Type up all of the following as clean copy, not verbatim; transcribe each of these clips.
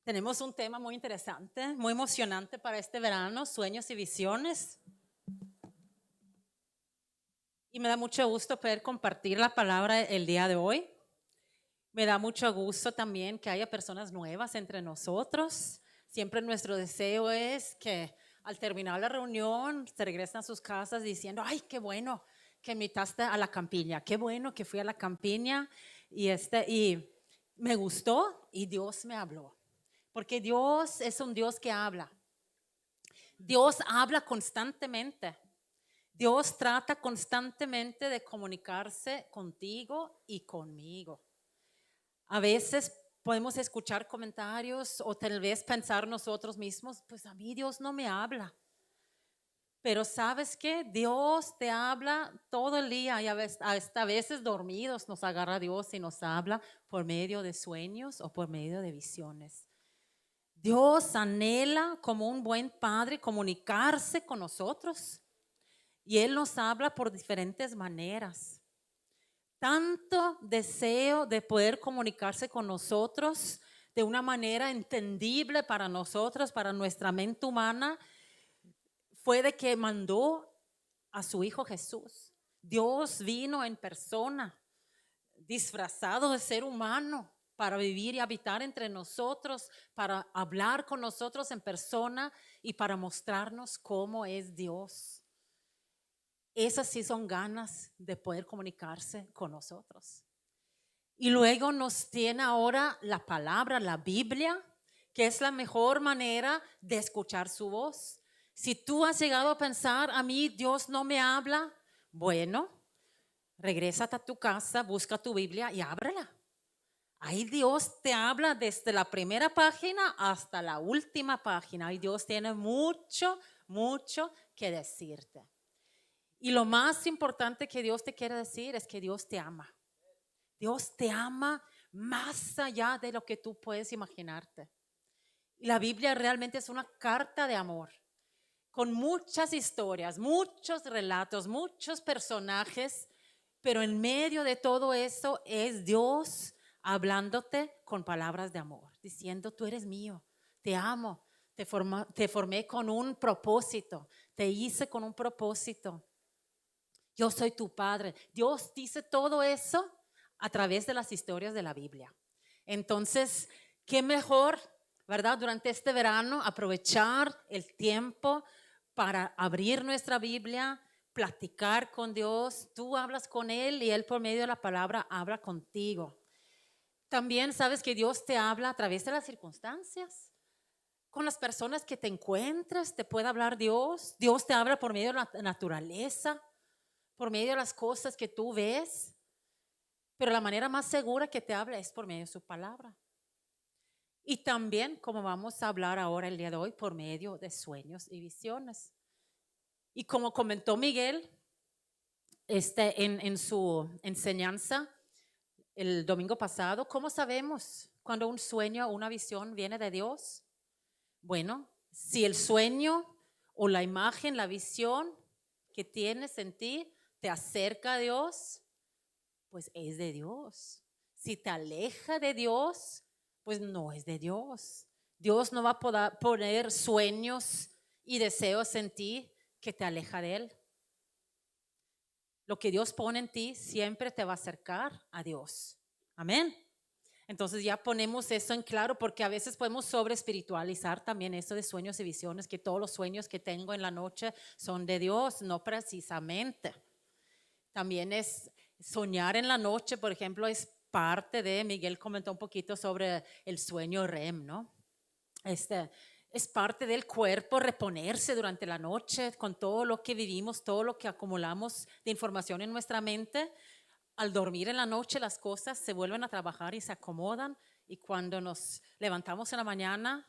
Tenemos un tema muy interesante, muy emocionante para este verano, sueños y visiones. Y me da mucho gusto poder compartir la palabra el día de hoy. Me da mucho gusto también que haya personas nuevas entre nosotros. Siempre nuestro deseo es que al terminar la reunión se regresen a sus casas diciendo, ay, qué bueno que invitaste a la campiña, qué bueno que fui a la campiña y me gustó y Dios me habló. Porque Dios es un Dios que habla. Dios habla constantemente. Dios trata constantemente de comunicarse contigo y conmigo. A veces podemos escuchar comentarios o tal vez pensar nosotros mismos, pues a mí Dios no me habla. Pero ¿sabes qué? Dios te habla todo el día y hasta a veces dormidos nos agarra Dios y nos habla por medio de sueños o por medio de visiones. Dios anhela como un buen padre comunicarse con nosotros y Él nos habla por diferentes maneras. Tanto deseo de poder comunicarse con nosotros de una manera entendible para nosotros, para nuestra mente humana, fue de que mandó a su Hijo Jesús. Dios vino en persona, disfrazado de ser humano, para vivir y habitar entre nosotros, para hablar con nosotros en persona y para mostrarnos cómo es Dios. Esas sí son ganas de poder comunicarse con nosotros. Y luego nos tiene ahora la palabra, la Biblia, que es la mejor manera de escuchar su voz. Si tú has llegado a pensar, a mí Dios no me habla, bueno, regrésate a tu casa, busca tu Biblia y ábrela. Ahí Dios te habla desde la primera página hasta la última página. Ahí Dios tiene mucho, mucho que decirte. Y lo más importante que Dios te quiere decir es que Dios te ama. Dios te ama más allá de lo que tú puedes imaginarte. Y la Biblia realmente es una carta de amor, con muchas historias, muchos relatos, muchos personajes, pero en medio de todo eso es Dios hablándote con palabras de amor, diciendo, tú eres mío, te amo, te formé con un propósito, te hice con un propósito. Yo soy tu padre. Dios dice todo eso a través de las historias de la Biblia. Entonces, qué mejor, ¿verdad? Durante este verano, aprovechar el tiempo para abrir nuestra Biblia, platicar con Dios. Tú hablas con Él y Él por medio de la palabra habla contigo. También sabes que Dios te habla a través de las circunstancias. Con las personas que te encuentres, te puede hablar Dios. Dios te habla por medio de la naturaleza, por medio de las cosas que tú ves, pero la manera más segura que te habla es por medio de su palabra. Y también, como vamos a hablar ahora el día de hoy, por medio de sueños y visiones. Y como comentó Miguel en su enseñanza el domingo pasado, ¿cómo sabemos cuando un sueño o una visión viene de Dios? Bueno, si el sueño o la imagen, la visión que tienes en ti te acerca a Dios, pues es de Dios. Si te aleja de Dios, pues no es de Dios. Dios no va a poder poner sueños y deseos en ti que te aleja de Él. Lo que Dios pone en ti siempre te va a acercar a Dios. Amén. Entonces ya ponemos eso en claro porque a veces podemos sobre espiritualizar también eso de sueños y visiones, que todos los sueños que tengo en la noche son de Dios, no precisamente. También es soñar en la noche, por ejemplo, es parte de, Miguel comentó un poquito sobre el sueño REM, ¿no? Es parte del cuerpo reponerse durante la noche con todo lo que vivimos, todo lo que acumulamos de información en nuestra mente. Al dormir en la noche las cosas se vuelven a trabajar y se acomodan y cuando nos levantamos en la mañana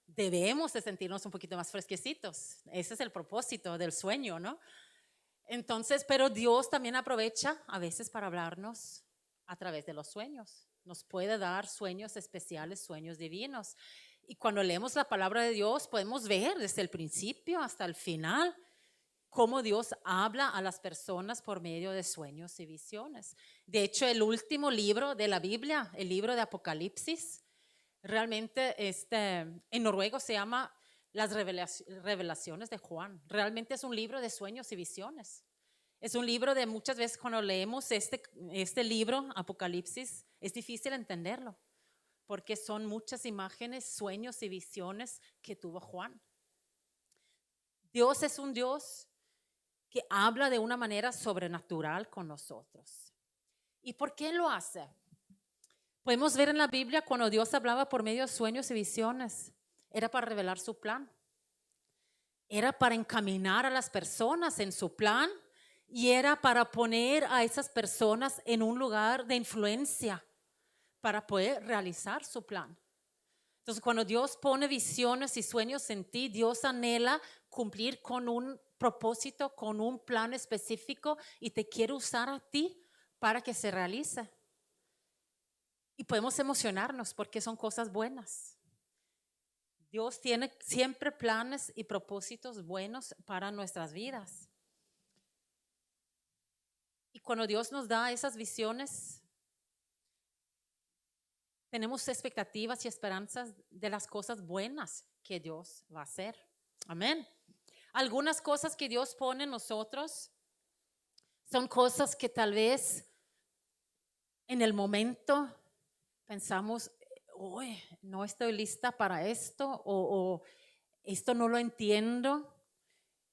debemos de sentirnos un poquito más fresquecitos. Ese es el propósito del sueño, ¿no? Entonces, pero Dios también aprovecha a veces para hablarnos a través de los sueños. Nos puede dar sueños especiales, sueños divinos. Y cuando leemos la palabra de Dios, podemos ver desde el principio hasta el final cómo Dios habla a las personas por medio de sueños y visiones. De hecho, el último libro de la Biblia, el libro de Apocalipsis, Realmente en noruego se llama Las revelaciones de Juan. Realmente es un libro de sueños y visiones. Es un libro de muchas veces cuando leemos este libro, Apocalipsis, es difícil entenderlo porque son muchas imágenes, sueños y visiones que tuvo Juan. Dios es un Dios que habla de una manera sobrenatural con nosotros. ¿Y por qué lo hace? Podemos ver en la Biblia cuando Dios hablaba por medio de sueños y visiones, era para revelar su plan. Era para encaminar a las personas en su plan y era para poner a esas personas en un lugar de influencia para poder realizar su plan. Entonces, cuando Dios pone visiones y sueños en ti, Dios anhela cumplir con un propósito, con un plan específico y te quiere usar a ti para que se realice. Y podemos emocionarnos porque son cosas buenas. Dios tiene siempre planes y propósitos buenos para nuestras vidas. Y cuando Dios nos da esas visiones, tenemos expectativas y esperanzas de las cosas buenas que Dios va a hacer. Amén. Algunas cosas que Dios pone en nosotros son cosas que tal vez en el momento pensamos, uy, no estoy lista para esto o esto no lo entiendo.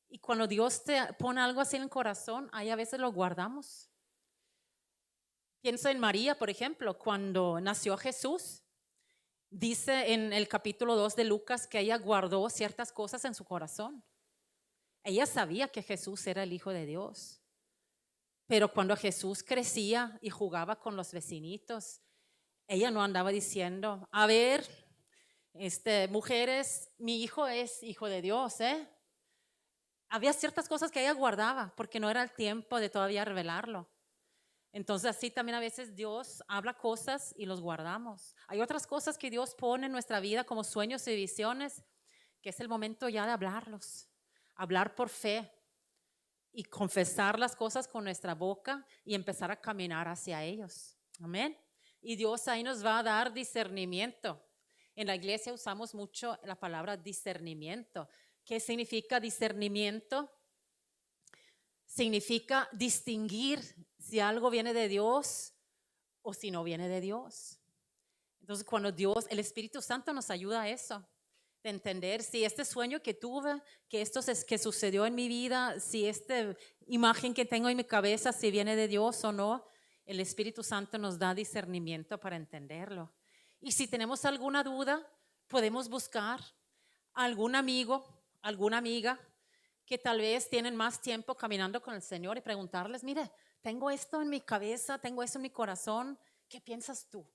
Y cuando Dios te pone algo así en el corazón, ahí a veces lo guardamos. Piensa en María, por ejemplo, cuando nació Jesús. Dice en el capítulo 2 de Lucas que ella guardó ciertas cosas en su corazón. Ella sabía que Jesús era el Hijo de Dios. Pero cuando Jesús crecía y jugaba con los vecinitos, ella no andaba diciendo, a ver, mujeres, mi hijo es hijo de Dios, ¿eh? Había ciertas cosas que ella guardaba porque no era el tiempo de todavía revelarlo. Entonces así también a veces Dios habla cosas y los guardamos. Hay otras cosas que Dios pone en nuestra vida como sueños y visiones, que es el momento ya de hablarlos, hablar por fe y confesar las cosas con nuestra boca y empezar a caminar hacia ellos. Amén. Y Dios ahí nos va a dar discernimiento. En la iglesia usamos mucho la palabra discernimiento. ¿Qué significa discernimiento? Significa distinguir si algo viene de Dios o si no viene de Dios. Entonces, cuando Dios, el Espíritu Santo nos ayuda a eso, de entender si este sueño que tuve, que esto es que sucedió en mi vida, si esta imagen que tengo en mi cabeza, si viene de Dios o no, el Espíritu Santo nos da discernimiento para entenderlo. Y si tenemos alguna duda, podemos buscar a algún amigo, alguna amiga, que tal vez tienen más tiempo caminando con el Señor y preguntarles, mire, tengo esto en mi cabeza, tengo esto en mi corazón, ¿qué piensas tú?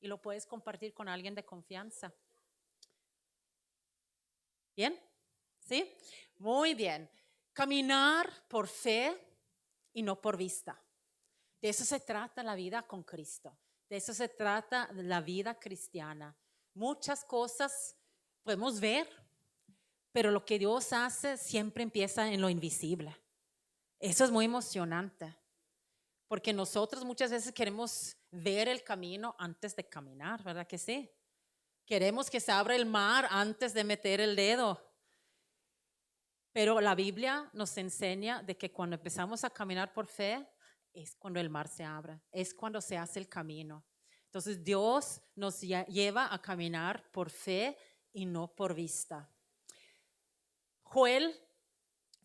Y lo puedes compartir con alguien de confianza. ¿Bien? ¿Sí? Muy bien. Caminar por fe y no por vista. De eso se trata la vida con Cristo. De eso se trata la vida cristiana. Muchas cosas podemos ver, pero lo que Dios hace siempre empieza en lo invisible. Eso es muy emocionante, porque nosotros muchas veces queremos ver el camino antes de caminar, ¿verdad que sí? Queremos que se abra el mar antes de meter el dedo. Pero la Biblia nos enseña de que cuando empezamos a caminar por fe, es cuando el mar se abre, es cuando se hace el camino. Entonces Dios nos lleva a caminar por fe y no por vista. Joel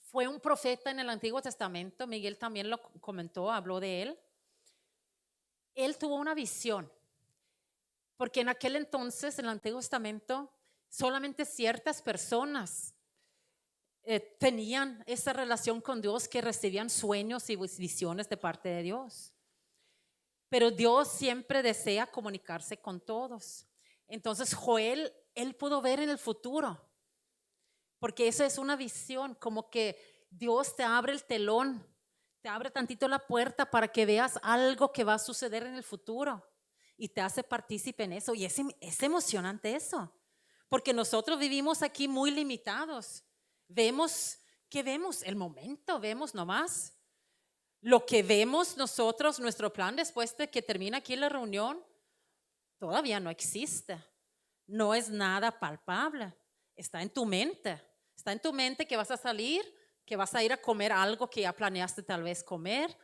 fue un profeta en el Antiguo Testamento, Miguel también lo comentó, habló de él. Él tuvo una visión, porque en aquel entonces, en el Antiguo Testamento, solamente ciertas personas tenían esa relación con Dios, que recibían sueños y visiones de parte de Dios. Pero Dios siempre desea comunicarse con todos. Entonces Joel, él pudo ver en el futuro, porque esa es una visión, como que Dios te abre el telón, te abre tantito la puerta para que veas algo que va a suceder en el futuro y te hace partícipe en eso. Y es emocionante eso, porque nosotros vivimos aquí muy limitados. Vemos, ¿qué vemos? El momento, vemos nomás. Lo que vemos nosotros, nuestro plan después de que termina aquí la reunión, todavía no existe. no es nada palpable, está en tu mente. Está en tu mente que vas a salir, que vas a ir a comer algo que ya planeaste tal vez comer.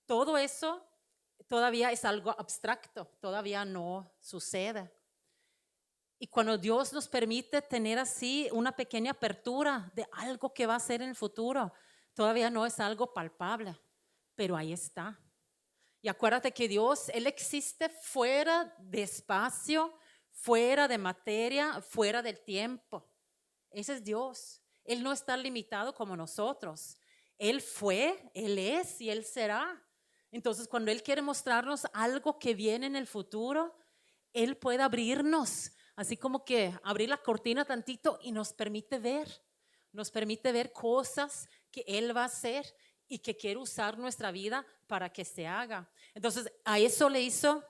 Todo eso todavía es algo abstracto, todavía no sucede. Y cuando Dios nos permite tener así una pequeña apertura de algo que va a ser en el futuro, todavía no es algo palpable, pero ahí está. Y acuérdate que Dios, Él existe fuera de espacio, fuera de materia, fuera del tiempo. Ese es Dios. Él no está limitado como nosotros. Él fue, Él es y Él será. Entonces, cuando Él quiere mostrarnos algo que viene en el futuro, Él puede abrirnos, así como que abrir la cortina tantito y nos permite ver cosas que Él va a hacer y que quiere usar nuestra vida para que se haga. Entonces, a eso le hizo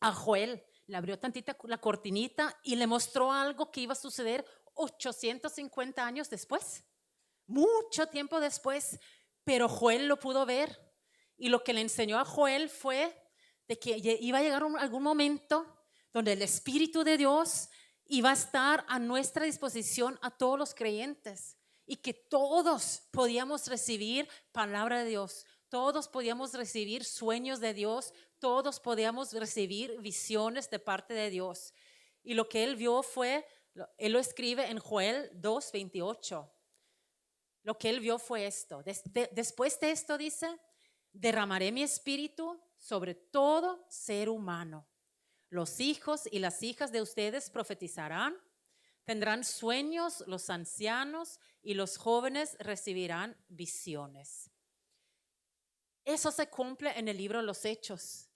a Joel, le abrió tantita la cortinita y le mostró algo que iba a suceder 850 años después, mucho tiempo después, pero Joel lo pudo ver. Y lo que le enseñó a Joel fue de que iba a llegar algún momento donde el Espíritu de Dios iba a estar a nuestra disposición a todos los creyentes y que todos podíamos recibir palabra de Dios, todos podíamos recibir sueños de Dios, todos podíamos recibir visiones de parte de Dios. Y lo que él vio fue, él lo escribe en Joel 2:28. Lo que él vio fue esto. Después de esto dice, derramaré mi espíritu sobre todo ser humano. Los hijos y las hijas de ustedes profetizarán, tendrán sueños los ancianos y los jóvenes recibirán visiones. Eso se cumple en el libro de los Hechos.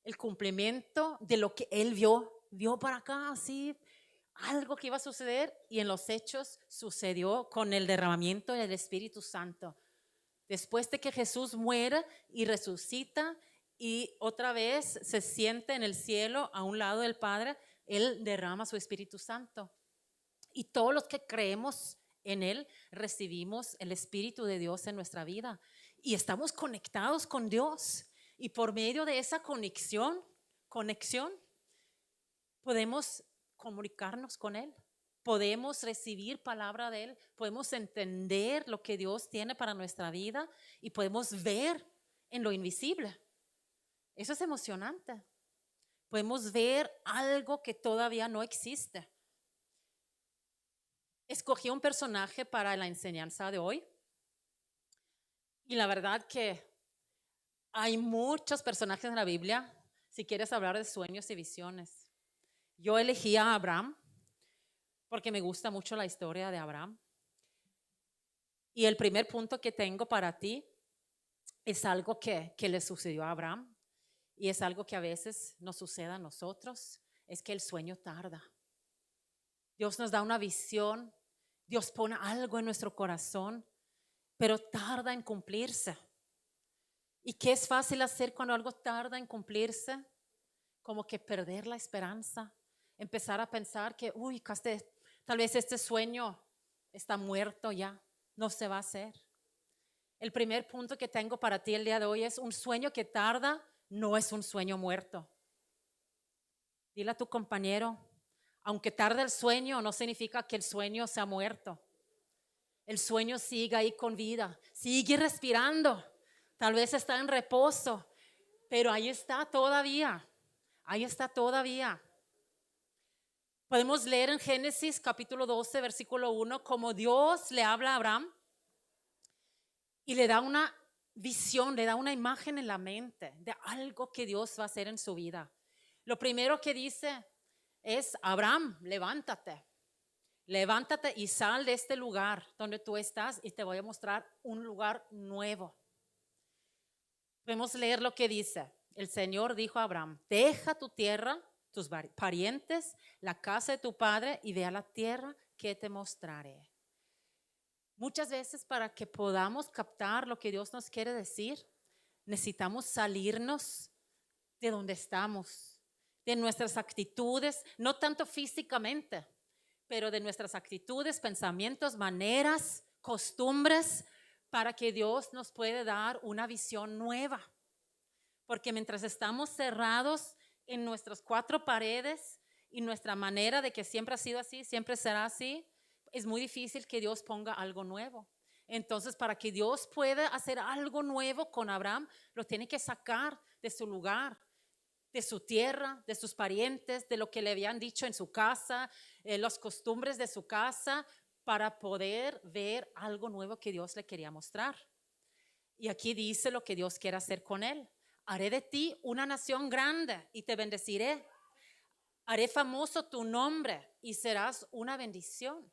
El cumplimiento de lo que él vio para acá, así, algo que iba a suceder, y en los Hechos sucedió con el derramamiento del Espíritu Santo. Después de que Jesús muere y resucita y otra vez se siente en el cielo a un lado del Padre, Él derrama su Espíritu Santo. Y todos los que creemos en Él recibimos el Espíritu de Dios en nuestra vida. Y estamos conectados con Dios. Y por medio de esa conexión, podemos comunicarnos con Él. Podemos recibir palabra de Él, podemos entender lo que Dios tiene para nuestra vida y podemos ver en lo invisible. Eso es emocionante. Podemos ver algo que todavía no existe. Escogí un personaje para la enseñanza de hoy y la verdad que hay muchos personajes en la Biblia si quieres hablar de sueños y visiones. Yo elegí a Abraham porque me gusta mucho la historia de Abraham. Y el primer punto que tengo para ti es algo que le sucedió a Abraham y es algo que a veces nos sucede a nosotros, es que el sueño tarda. Dios nos da una visión, Dios pone algo en nuestro corazón, pero tarda en cumplirse. ¿Y qué es fácil hacer cuando algo tarda en cumplirse? Como que perder la esperanza, empezar a pensar que, tal vez este sueño está muerto ya, no se va a hacer. El primer punto que tengo para ti el día de hoy es: un sueño que tarda no es un sueño muerto. Dile a tu compañero, aunque tarde el sueño, no significa que el sueño se ha muerto. El sueño sigue ahí con vida, sigue respirando, tal vez está en reposo, pero ahí está todavía, ahí está todavía. Podemos leer en Génesis capítulo 12, versículo 1, como Dios le habla a Abraham y le da una visión, le da una imagen en la mente de algo que Dios va a hacer en su vida. Lo primero que dice es: Abraham, levántate y sal de este lugar donde tú estás y te voy a mostrar un lugar nuevo. Podemos leer lo que dice. El Señor dijo a Abraham: deja tu tierra, tus parientes, la casa de tu padre y ve a la tierra que te mostraré. Muchas veces, para que podamos captar lo que Dios nos quiere decir, necesitamos salirnos de donde estamos, de nuestras actitudes, no tanto físicamente, pero de nuestras actitudes, pensamientos, maneras, costumbres, para que Dios nos pueda dar una visión nueva. Porque mientras estamos cerrados en nuestras cuatro paredes y nuestra manera de que siempre ha sido así, siempre será así, es muy difícil que Dios ponga algo nuevo. Entonces, para que Dios pueda hacer algo nuevo con Abraham, lo tiene que sacar de su lugar, de su tierra, de sus parientes, de lo que le habían dicho en su casa, las costumbres de su casa, para poder ver algo nuevo que Dios le quería mostrar. Y aquí dice lo que Dios quiere hacer con él. Haré de ti una nación grande y te bendeciré. Haré famoso tu nombre y serás una bendición.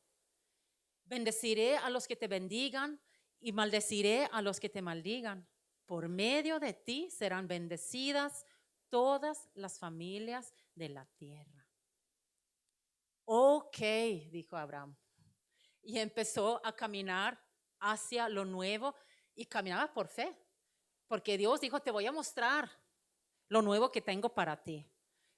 Bendeciré a los que te bendigan y maldeciré a los que te maldigan. Por medio de ti serán bendecidas todas las familias de la tierra. Ok, dijo Abraham. Y empezó a caminar hacia lo nuevo y caminaba por fe. Porque Dios dijo, te voy a mostrar lo nuevo que tengo para ti.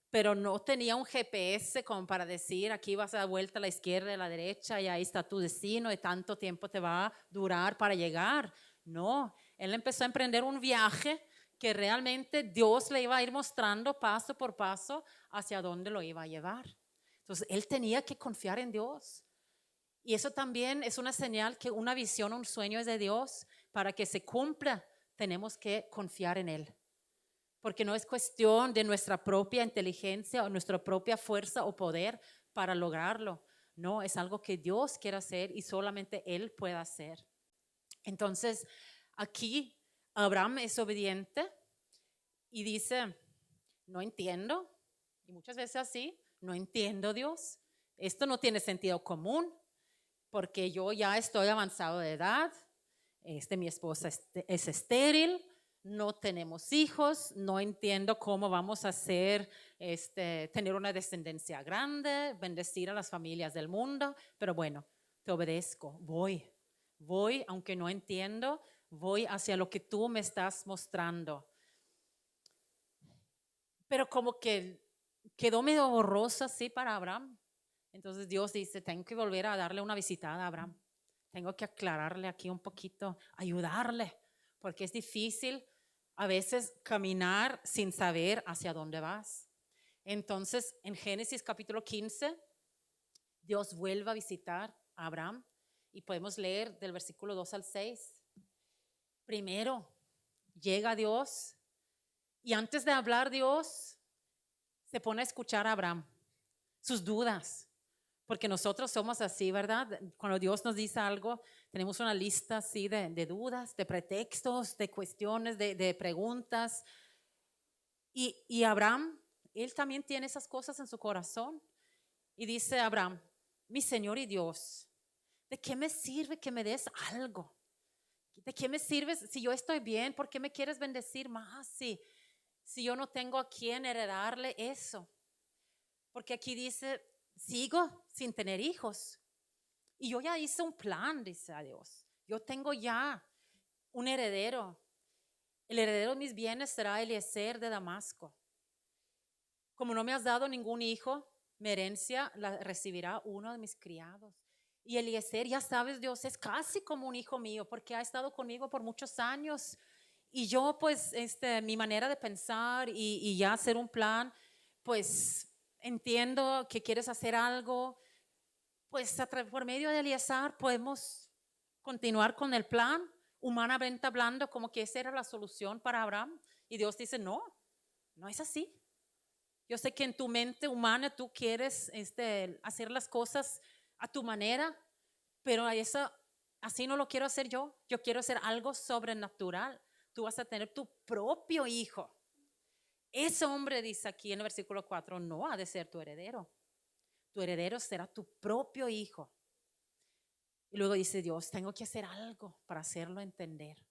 Pero no tenía un GPS como para decir, aquí vas a dar vuelta a la izquierda y a la derecha y ahí está tu destino y tanto tiempo te va a durar para llegar. No, él empezó a emprender un viaje que realmente Dios le iba a ir mostrando paso por paso hacia dónde lo iba a llevar. Entonces, él tenía que confiar en Dios. Y eso también es una señal que una visión, un sueño es de Dios. Para que se cumpla, tenemos que confiar en Él. Porque no es cuestión de nuestra propia inteligencia o nuestra propia fuerza o poder para lograrlo. No, es algo que Dios quiere hacer y solamente Él puede hacer. Entonces, aquí Abraham es obediente y dice, no entiendo, y muchas veces así, no entiendo Dios, esto no tiene sentido común, porque yo ya estoy avanzado de edad, mi esposa es estéril, no tenemos hijos, no entiendo cómo vamos a hacer, tener una descendencia grande, bendecir a las familias del mundo, pero bueno, te obedezco, voy, aunque no entiendo, voy hacia lo que tú me estás mostrando. Pero como que quedó medio borroso así para Abraham. Entonces Dios dice, tengo que volver a darle una visitada a Abraham. Tengo que aclararle aquí un poquito, ayudarle, porque es difícil a veces caminar sin saber hacia dónde vas. Entonces, en Génesis capítulo 15, Dios vuelve a visitar a Abraham y podemos leer del versículo 2 al 6. Primero, llega Dios y antes de hablar Dios, se pone a escuchar a Abraham, sus dudas. Porque nosotros somos así, ¿verdad? Cuando Dios nos dice algo, tenemos una lista así de dudas, de pretextos, de cuestiones, de preguntas. Y Abraham, él también tiene esas cosas en su corazón. Y dice Abraham, mi Señor y Dios, ¿de qué me sirve que me des algo? ¿De qué me sirve si yo estoy bien? ¿Por qué me quieres bendecir más si yo no tengo a quién heredarle eso? Porque aquí dice, sigo sin tener hijos. Y yo ya hice un plan, dice a Dios. Yo tengo ya un heredero. El heredero de mis bienes será Eliezer de Damasco. Como no me has dado ningún hijo, mi herencia la recibirá uno de mis criados. Y Eliezer, ya sabes, Dios, es casi como un hijo mío porque ha estado conmigo por muchos años. Y yo, pues, mi manera de pensar y ya hacer un plan, pues, entiendo que quieres hacer algo. Pues por medio de Eliezer podemos continuar con el plan, humanamente hablando, como que esa era la solución para Abraham. Y Dios dice, no, no es así. Yo sé que en tu mente humana tú quieres hacer las cosas a tu manera, pero así no lo quiero hacer yo. Yo quiero hacer algo sobrenatural. Tú vas a tener tu propio hijo. Ese hombre dice aquí en el versículo 4, no ha de ser tu heredero. Tu heredero será tu propio hijo. Y luego dice Dios, tengo que hacer algo para hacerlo entender.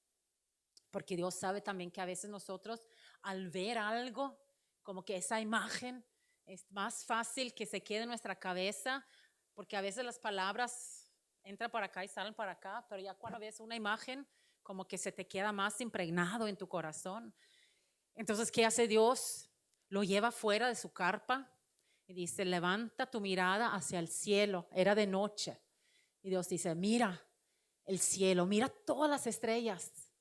Porque Dios sabe también que a veces nosotros al ver algo, como que esa imagen es más fácil que se quede en nuestra cabeza, porque a veces las palabras entran para acá y salen para acá, pero ya cuando ves una imagen, como que se te queda más impregnado en tu corazón. Entonces, ¿qué hace Dios? Lo lleva fuera de su carpa y dice, levanta tu mirada hacia el cielo. Era de noche. Y Dios dice, mira el cielo, mira todas las estrellas.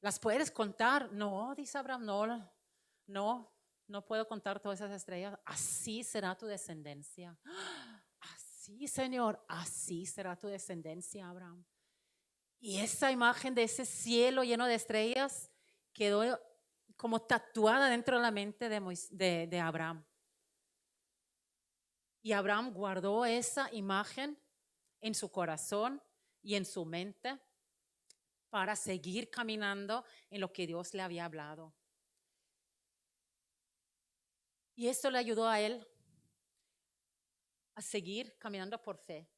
¿Las puedes contar? No, dice Abraham, no. no puedo contar todas esas estrellas, así será tu descendencia. Así, Señor, así será tu descendencia, Abraham. Y esa imagen de ese cielo lleno de estrellas quedó como tatuada dentro de la mente de Abraham. Y Abraham guardó esa imagen en su corazón y en su mente para seguir caminando en lo que Dios le había hablado. Y esto le ayudó a él a seguir caminando por fe,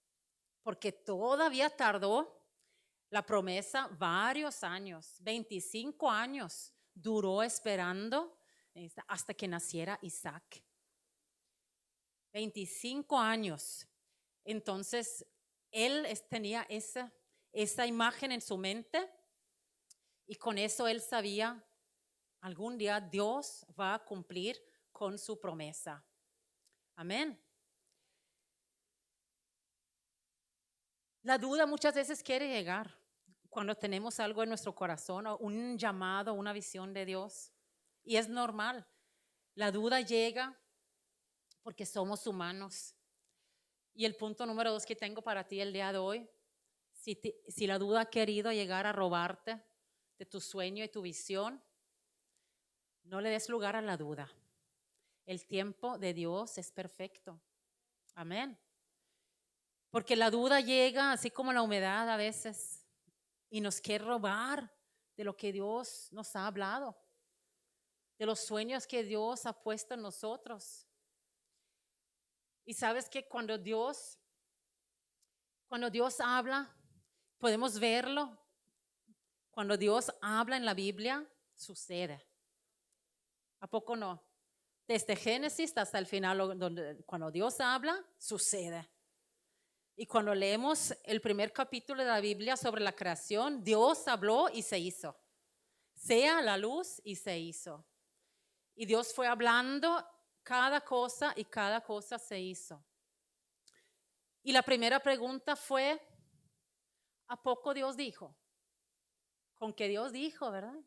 porque todavía tardó la promesa varios años, 25 años duró esperando hasta que naciera Isaac. 25 años. Entonces, él tenía esa imagen en su mente y con eso él sabía, algún día Dios va a cumplir con su promesa. Amén. La duda muchas veces quiere llegar cuando tenemos algo en nuestro corazón o un llamado, una visión de Dios. Y es normal. La duda llega porque somos humanos. Y el punto número 2 que tengo para ti el día de hoy, si la duda ha querido llegar a robarte de tu sueño y tu visión, no le des lugar a la duda. El tiempo de Dios es perfecto. Amén. Porque la duda llega así como la humedad a veces y nos quiere robar de lo que Dios nos ha hablado, de los sueños que Dios ha puesto en nosotros. Y sabes que cuando Dios habla, podemos verlo. Cuando Dios habla en la Biblia, sucede. ¿A poco no? Desde Génesis hasta el final, cuando Dios habla, sucede. Y cuando leemos el primer capítulo de la Biblia sobre la creación, Dios habló y se hizo. Sea la luz y se hizo. Y Dios fue hablando cada cosa y cada cosa se hizo. Y la primera pregunta fue, ¿a poco Dios dijo? ¿Con qué Dios dijo, verdad?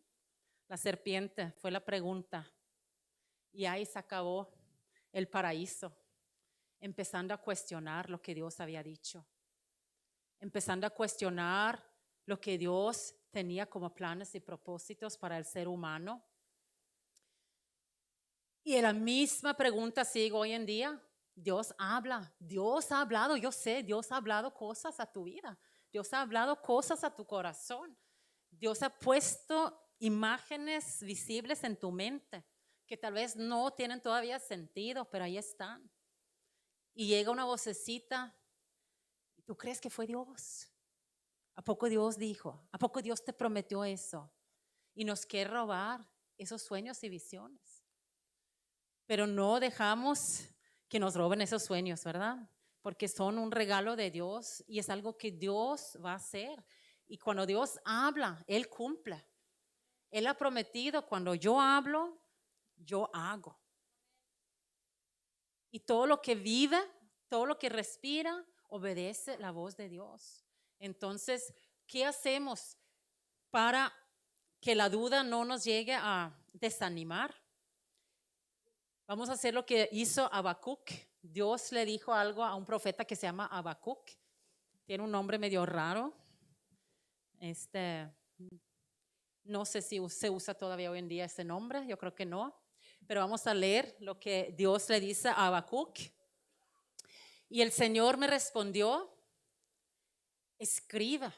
La serpiente fue la pregunta. Y ahí se acabó el paraíso, empezando a cuestionar lo que Dios había dicho, empezando a cuestionar lo que Dios tenía como planes y propósitos para el ser humano. Y la misma pregunta sigue hoy en día. Dios habla, Dios ha hablado, yo sé, Dios ha hablado cosas a tu vida, Dios ha hablado cosas a tu corazón, Dios ha puesto imágenes visibles en tu mente que tal vez no tienen todavía sentido, pero ahí están. Y llega una vocecita, ¿y tú crees que fue Dios? ¿A poco Dios dijo? ¿A poco Dios te prometió eso? Y nos quiere robar esos sueños y visiones. Pero no dejamos que nos roben esos sueños, ¿verdad? Porque son un regalo de Dios y es algo que Dios va a hacer. Y cuando Dios habla, Él cumple. Él ha prometido, cuando yo hablo, yo hago. Y todo lo que vive, todo lo que respira, obedece la voz de Dios. Entonces, ¿qué hacemos para que la duda no nos llegue a desanimar? Vamos a hacer lo que hizo Habacuc. Dios le dijo algo a un profeta que se llama Habacuc. Tiene un nombre medio raro. No sé si se usa todavía hoy en día ese nombre, yo creo que no. Pero vamos a leer lo que Dios le dice a Habacuc. Y el Señor me respondió, escribe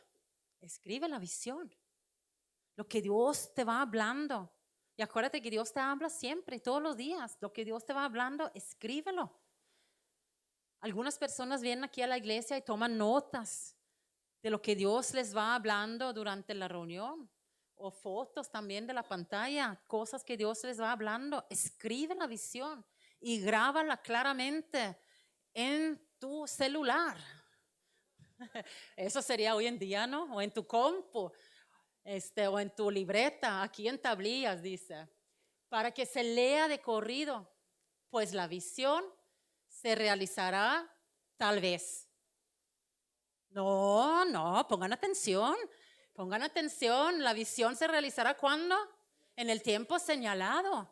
la visión, lo que Dios te va hablando. Y acuérdate que Dios te habla siempre, todos los días. Lo que Dios te va hablando, escríbelo. Algunas personas vienen aquí a la iglesia y toman notas de lo que Dios les va hablando durante la reunión. O fotos también de la pantalla, cosas que Dios les va hablando. Escribe la visión y grábala claramente en tu celular. Eso sería hoy en día, ¿no? O en tu compu, o en tu libreta, aquí en tablillas, dice. Para que se lea de corrido, pues la visión se realizará tal vez. No, pongan atención, la visión se realizará ¿cuándo? En el tiempo señalado.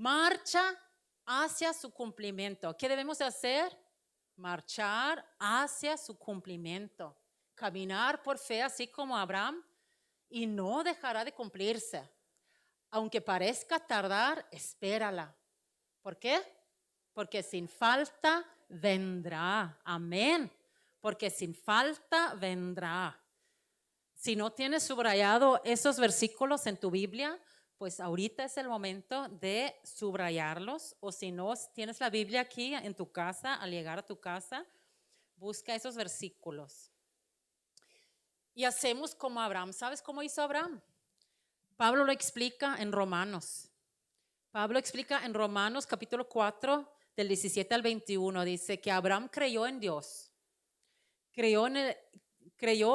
marcha hacia su cumplimiento. ¿Qué debemos de hacer? Marchar hacia su cumplimiento. Caminar por fe así como Abraham y no dejará de cumplirse. Aunque parezca tardar, espérala. ¿Por qué? Porque sin falta vendrá. Amén. Porque sin falta vendrá. Si no tienes subrayado esos versículos en tu Biblia, pues ahorita es el momento de subrayarlos. O si no tienes la Biblia aquí en tu casa, al llegar a tu casa, busca esos versículos. Y hacemos como Abraham. ¿Sabes cómo hizo Abraham? Pablo lo explica en Romanos. Pablo explica en Romanos capítulo 4, del 17 al 21. Dice que Abraham creyó en Dios. Creyó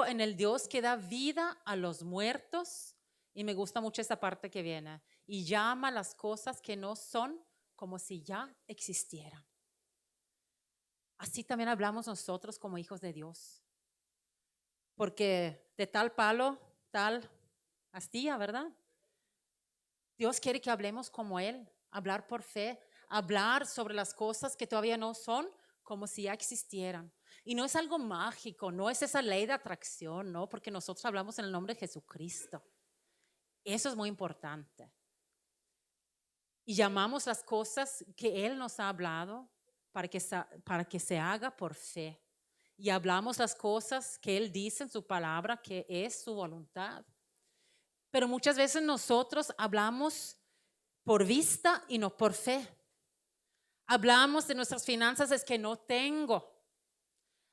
en el Dios que da vida a los muertos. Y me gusta mucho esta parte que viene. Y llama las cosas que no son como si ya existieran. Así también hablamos nosotros como hijos de Dios. Porque de tal palo, tal astilla, ¿verdad? Dios quiere que hablemos como Él, hablar por fe, hablar sobre las cosas que todavía no son como si ya existieran. Y no es algo mágico, no es esa ley de atracción, no, porque nosotros hablamos en el nombre de Jesucristo. Eso es muy importante. Y llamamos las cosas que Él nos ha hablado para que se haga por fe. Y hablamos las cosas que Él dice en su palabra que es su voluntad. Pero muchas veces nosotros hablamos por vista y no por fe. Hablamos de nuestras finanzas, es que no tengo.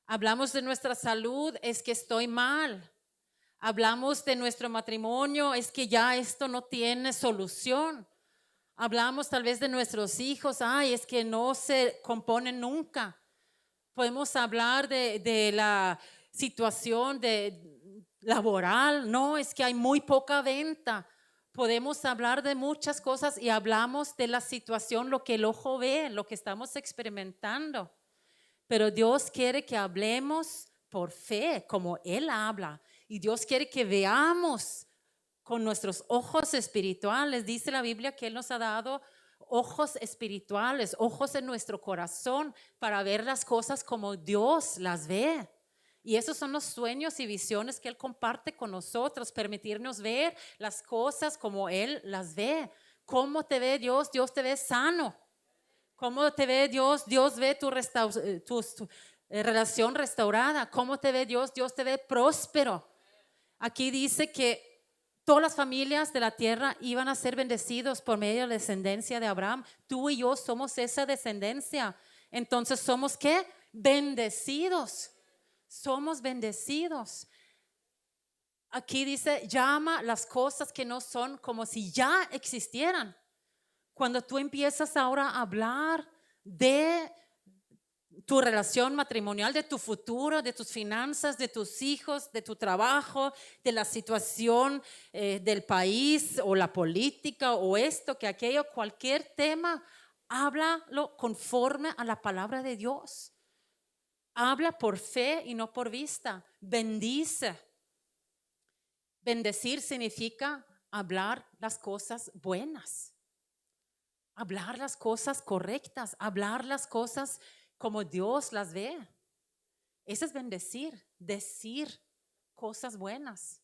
Hablamos de nuestra salud, es que estoy mal. Hablamos de nuestro matrimonio, es que ya esto no tiene solución. Hablamos tal vez de nuestros hijos, ay, es que no se componen nunca. Podemos hablar de la situación laboral, no, es que hay muy poca venta. Podemos hablar de muchas cosas y hablamos de la situación, lo que el ojo ve, lo que estamos experimentando. Pero Dios quiere que hablemos por fe, como Él habla. Y Dios quiere que veamos con nuestros ojos espirituales. Dice la Biblia que Él nos ha dado ojos espirituales, ojos en nuestro corazón para ver las cosas como Dios las ve. Y esos son los sueños y visiones que Él comparte con nosotros, permitirnos ver las cosas como Él las ve. ¿Cómo te ve Dios? Dios te ve sano. ¿Cómo te ve Dios? Dios ve tu relación restaurada. ¿Cómo te ve Dios? Dios te ve próspero. Aquí dice que todas las familias de la tierra iban a ser bendecidos por medio de la descendencia de Abraham. Tú y yo somos esa descendencia. Entonces, ¿somos qué? Bendecidos. Somos bendecidos. Aquí dice, llama las cosas que no son como si ya existieran. Cuando tú empiezas ahora a hablar de tu relación matrimonial, de tu futuro, de tus finanzas, de tus hijos, de tu trabajo, de la situación del país o la política o esto, que aquello, cualquier tema, háblalo conforme a la palabra de Dios. Habla por fe y no por vista. Bendice. Bendecir significa hablar las cosas buenas. Hablar las cosas correctas, hablar las cosas como Dios las ve. Eso es bendecir, decir cosas buenas.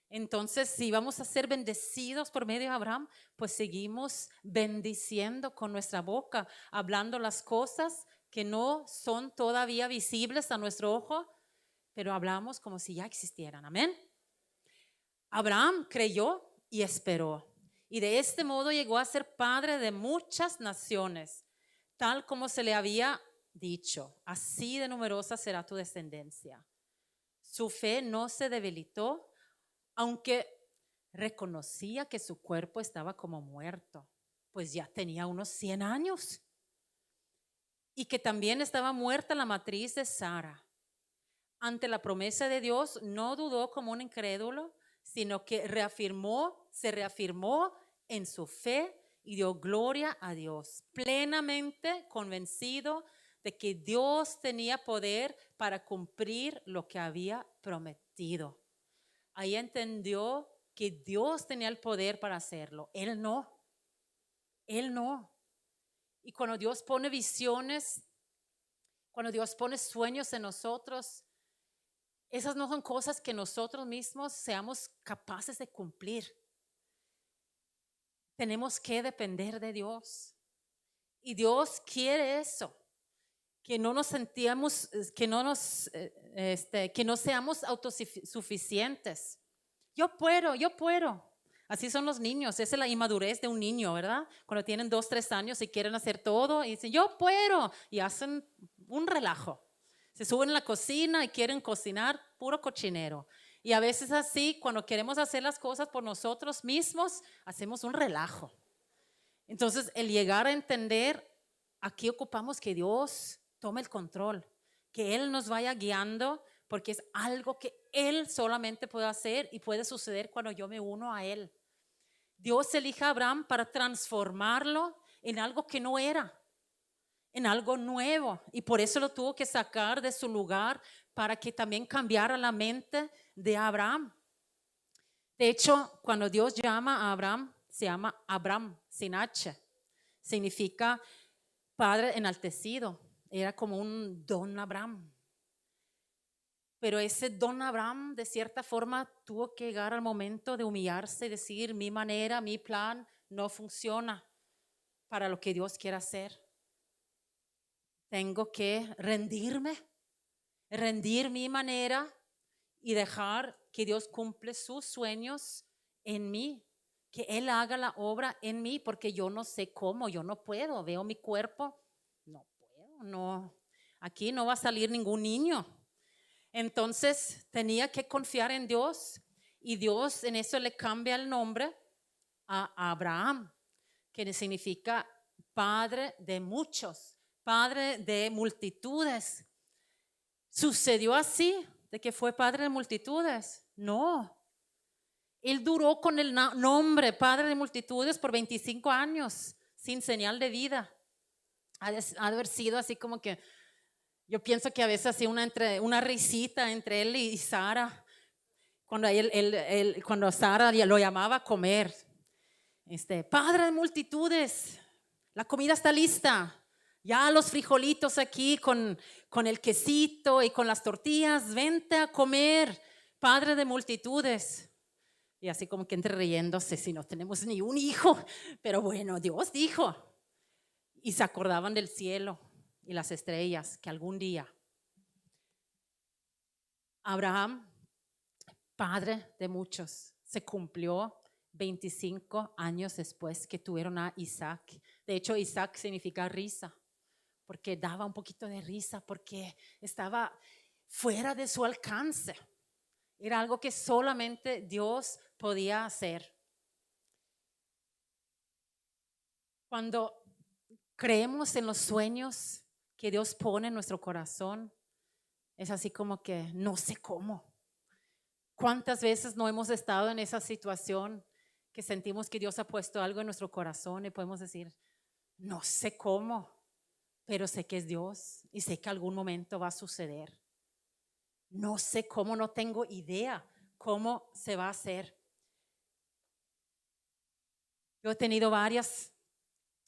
Entonces, si vamos a ser bendecidos por medio de Abraham, pues seguimos bendiciendo con nuestra boca, hablando las cosas que no son todavía visibles a nuestro ojo, pero hablamos como si ya existieran. Amén. Abraham creyó y esperó. Y de este modo llegó a ser padre de muchas naciones, tal como se le había dicho. Así de numerosa será tu descendencia. Su fe no se debilitó, aunque reconocía que su cuerpo estaba como muerto, pues ya tenía unos 100 años. Y que también estaba muerta la matriz de Sara. Ante la promesa de Dios, no dudó como un incrédulo, sino que se reafirmó en su fe y dio gloria a Dios, plenamente convencido de que Dios tenía poder para cumplir lo que había prometido. Ahí entendió que Dios tenía el poder para hacerlo. Él no. Y cuando Dios pone visiones, cuando Dios pone sueños en nosotros, esas no son cosas que nosotros mismos seamos capaces de cumplir. Tenemos que depender de Dios. Y Dios quiere eso, que no nos sentíamos, que no seamos autosuficientes. Yo puedo. Así son los niños, esa es la inmadurez de un niño, ¿verdad? Cuando tienen 2, 3 años y quieren hacer todo y dicen, yo puedo, y hacen un relajo. Se suben a la cocina y quieren cocinar puro cochinero. Y a veces así, cuando queremos hacer las cosas por nosotros mismos, hacemos un relajo. Entonces, el llegar a entender, aquí ocupamos que Dios tome el control, que Él nos vaya guiando, porque es algo que Él solamente puede hacer y puede suceder cuando yo me uno a Él. Dios elige a Abraham para transformarlo en algo que no era, en algo nuevo, y por eso lo tuvo que sacar de su lugar para que también cambiara la mente de Abraham. De hecho, cuando Dios llama a Abraham, se llama Abram, sin H. Significa Padre enaltecido. Era como un don Abraham. Pero ese don Abraham, de cierta forma, tuvo que llegar al momento de humillarse y decir, mi manera, mi plan no funciona para lo que Dios quiere hacer. Tengo que rendir mi manera y dejar que Dios cumple sus sueños en mí, que Él haga la obra en mí, porque yo no sé cómo, yo no puedo, veo mi cuerpo, no puedo, no, aquí no va a salir ningún niño. Entonces tenía que confiar en Dios, y Dios en eso le cambia el nombre a Abraham, que significa padre de muchos, padre de multitudes. ¿Sucedió así, de que fue padre de multitudes? No. Él duró con el nombre padre de multitudes por 25 años, sin señal de vida. Ha de haber sido así como que, yo pienso que a veces así una risita entre él y Sara, cuando Sara lo llamaba a comer. Padre de multitudes, la comida está lista. Ya los frijolitos aquí con el quesito y con las tortillas, vente a comer, padre de multitudes. Y así como que entre riéndose, si no tenemos ni un hijo, pero bueno, Dios dijo. Y se acordaban del cielo y las estrellas, que algún día Abraham, padre de muchos, se cumplió 25 años después que tuvieron a Isaac. De hecho, Isaac significa risa, porque daba un poquito de risa, porque estaba fuera de su alcance. Era algo que solamente Dios podía hacer. Cuando creemos en los sueños que Dios pone en nuestro corazón, es así como que no sé cómo. ¿Cuántas veces no hemos estado en esa situación que sentimos que Dios ha puesto algo en nuestro corazón y podemos decir, no sé cómo, pero sé que es Dios y sé que algún momento va a suceder? No sé cómo, no tengo idea cómo se va a hacer. Yo he tenido varias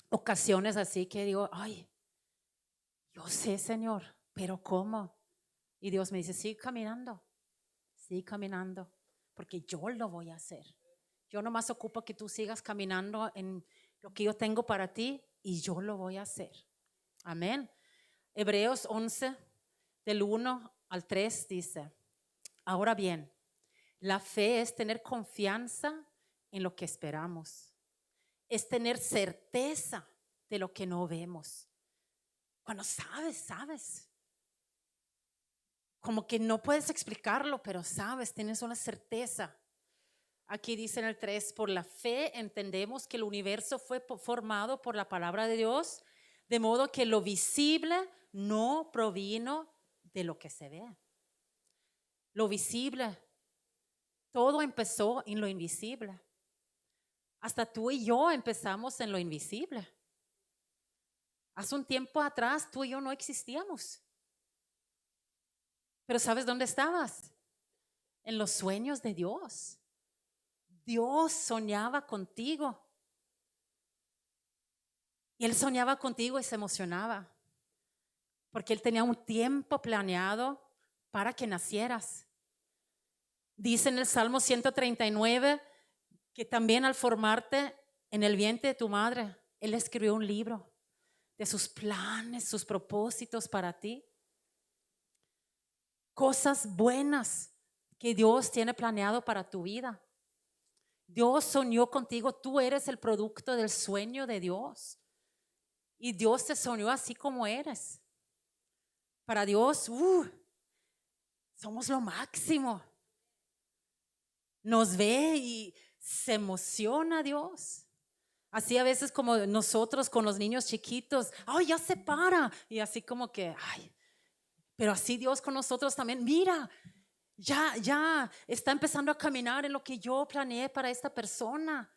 ocasiones así que digo, ay, yo sé, Señor, pero ¿cómo? Y Dios me dice, sigue caminando, porque yo lo voy a hacer. Yo nomás ocupo que tú sigas caminando en lo que yo tengo para ti y yo lo voy a hacer. Amén. Hebreos 11, del 1 al 3 dice, ahora bien, la fe es tener confianza en lo que esperamos. Es tener certeza de lo que no vemos. Cuando sabes. Como que no puedes explicarlo, pero sabes, tienes una certeza. Aquí dice en el 3, por la fe entendemos que el universo fue formado por la palabra de Dios, de modo que lo visible no provino de lo que se ve. Lo visible, todo empezó en lo invisible. Hasta tú y yo empezamos en lo invisible. Hace un tiempo atrás tú y yo no existíamos. Pero ¿sabes dónde estabas? En los sueños de Dios. Dios soñaba contigo. Y él soñaba contigo y se emocionaba, porque él tenía un tiempo planeado para que nacieras. Dice en el Salmo 139 que también al formarte en el vientre de tu madre, él escribió un libro de sus planes, sus propósitos para ti. Cosas buenas que Dios tiene planeado para tu vida. Dios soñó contigo, tú eres el producto del sueño de Dios. Y Dios te soñó así como eres. Para Dios, somos lo máximo. Nos ve y se emociona Dios. Así a veces como nosotros con los niños chiquitos, ¡ay, ya se para! Y así como que, ¡ay! Pero así Dios con nosotros también, mira, ya está empezando a caminar en lo que yo planeé para esta persona.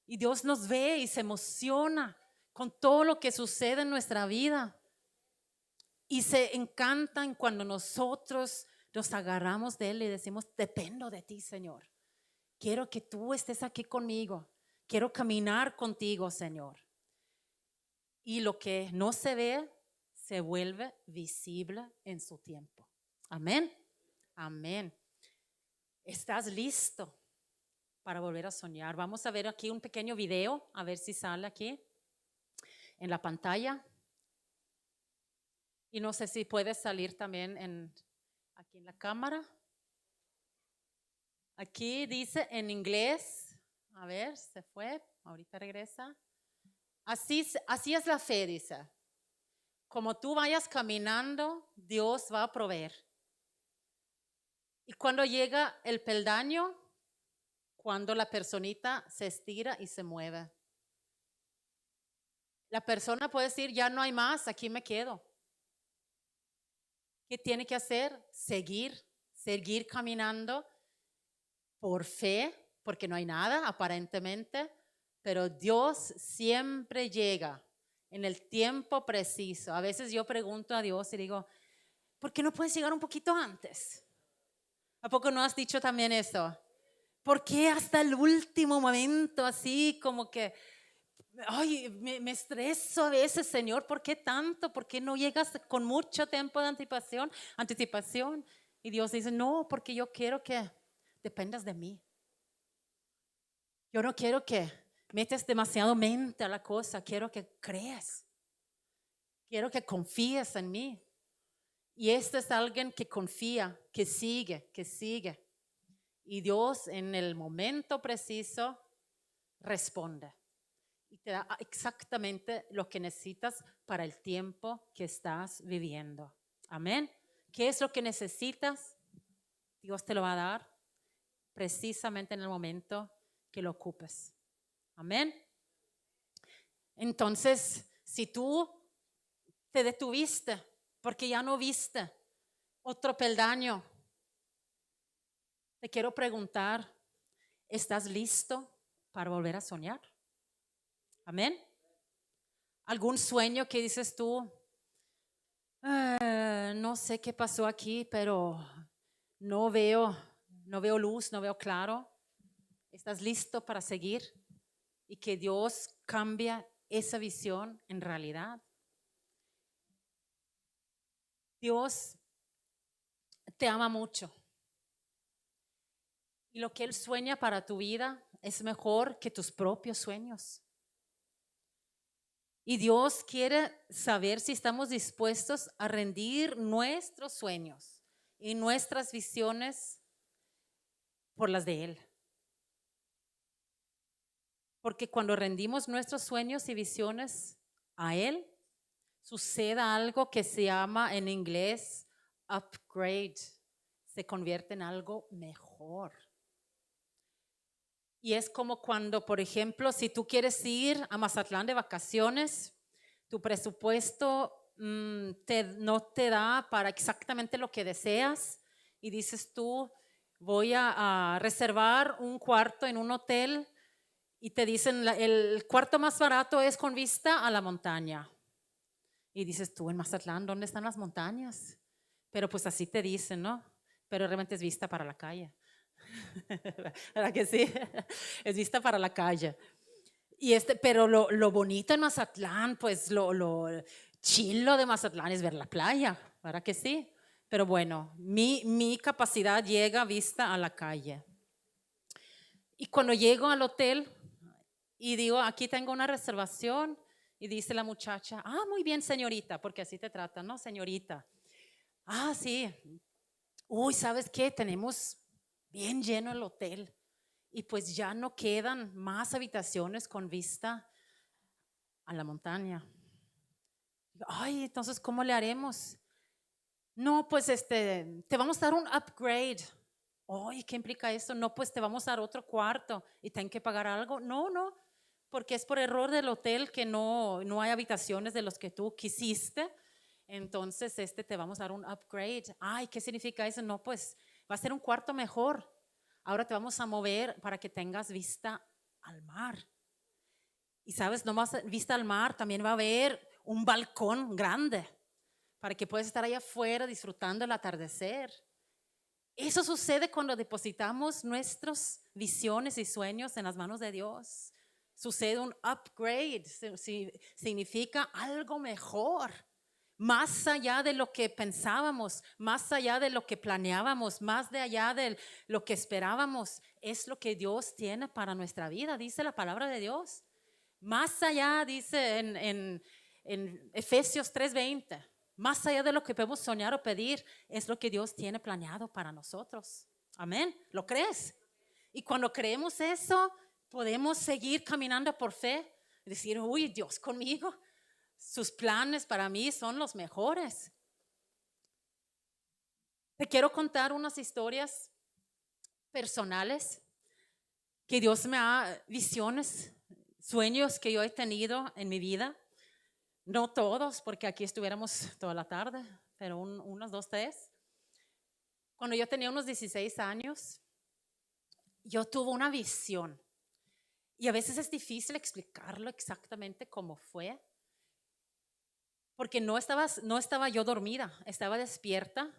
Y Dios nos ve y se emociona con todo lo que sucede en nuestra vida. Y se encantan cuando nosotros nos agarramos de Él y decimos, dependo de ti, Señor. Quiero que tú estés aquí conmigo. Quiero caminar contigo, Señor. Y lo que no se ve, se vuelve visible en su tiempo. Amén. Amén. ¿Estás listo para volver a soñar? Vamos a ver aquí un pequeño video, a ver si sale aquí en la pantalla. Y no sé si puede salir también aquí en la cámara. Aquí dice en inglés, a ver, se fue, ahorita regresa. Así es la fe, dice. Como tú vayas caminando, Dios va a proveer. Y cuando llega el peldaño, cuando la personita se estira y se mueve. La persona puede decir, ya no hay más, aquí me quedo. ¿Qué tiene que hacer? Seguir caminando por fe, porque no hay nada aparentemente, pero Dios siempre llega en el tiempo preciso. A veces yo pregunto a Dios y digo, ¿por qué no puedes llegar un poquito antes? ¿A poco no has dicho también eso? ¿Por qué hasta el último momento así como que, ay, me estreso a veces, Señor? ¿Por qué tanto? ¿Por qué no llegas con mucho tiempo de anticipación? Y Dios dice, no, porque yo quiero que dependas de mí. Yo no quiero que metes demasiado mente a la cosa, quiero que creas. Quiero que confíes en mí. Y este es alguien que confía, que sigue. Y Dios en el momento preciso responde. Y te da exactamente lo que necesitas para el tiempo que estás viviendo. Amén. ¿Qué es lo que necesitas? Dios te lo va a dar precisamente en el momento que lo ocupes. Amén. Entonces, si tú te detuviste porque ya no viste otro peldaño, te quiero preguntar, ¿estás listo para volver a soñar? Amén. ¿Algún sueño que dices tú, no sé qué pasó aquí, pero no veo luz, no veo claro? ¿Estás listo para seguir y que Dios cambie esa visión en realidad? Dios te ama mucho y lo que Él sueña para tu vida es mejor que tus propios sueños. Y Dios quiere saber si estamos dispuestos a rendir nuestros sueños y nuestras visiones por las de Él. Porque cuando rendimos nuestros sueños y visiones a Él, sucede algo que se llama en inglés upgrade. Se convierte en algo mejor. Y es como cuando, por ejemplo, si tú quieres ir a Mazatlán de vacaciones, tu presupuesto no te da para exactamente lo que deseas y dices tú, voy a reservar un cuarto en un hotel y te dicen, el cuarto más barato es con vista a la montaña. Y dices tú, en Mazatlán, ¿dónde están las montañas? Pero pues así te dicen, ¿no? Pero realmente es vista para la calle. ¿Verdad que sí? Es vista para la calle. Pero lo bonito en Mazatlán, pues lo chilo de Mazatlán es ver la playa, ¿verdad que sí? Pero bueno, mi capacidad llega vista a la calle. Y cuando llego al hotel y digo, aquí tengo una reservación, y dice la muchacha, muy bien, señorita, porque así te tratan, ¿no? Señorita. Sí. Uy, ¿sabes qué? Tenemos bien lleno el hotel y pues ya no quedan más habitaciones con vista a la montaña. Ay, entonces, ¿cómo le haremos? No, pues te vamos a dar un upgrade. Ay, ¿qué implica eso? No, pues te vamos a dar otro cuarto y ten que pagar algo. No, no, porque es por error del hotel que no hay habitaciones de los que tú quisiste. Entonces, te vamos a dar un upgrade. Ay, ¿qué significa eso? No, pues va a ser un cuarto mejor. Ahora te vamos a mover para que tengas vista al mar. Y sabes, no más vista al mar, también va a haber un balcón grande para que puedas estar allá afuera disfrutando el atardecer. Eso sucede cuando depositamos nuestras visiones y sueños en las manos de Dios. Sucede un upgrade, significa algo mejor, más allá de lo que pensábamos, más allá de lo que planeábamos, más de allá de lo que esperábamos. Es lo que Dios tiene para nuestra vida, dice la palabra de Dios. Más allá, dice en Efesios 3:20, más allá de lo que podemos soñar o pedir, es lo que Dios tiene planeado para nosotros. Amén. ¿Lo crees? Y cuando creemos eso, podemos seguir caminando por fe. Decir, uy, Dios conmigo, sus planes para mí son los mejores. Te quiero contar unas historias personales que Dios me ha, visiones, sueños que yo he tenido en mi vida. No todos, porque aquí estuviéramos toda la tarde, pero unos 2, 3. Cuando yo tenía unos 16 años, yo tuve una visión. Y a veces es difícil explicarlo exactamente cómo fue, porque no estaba yo dormida, estaba despierta,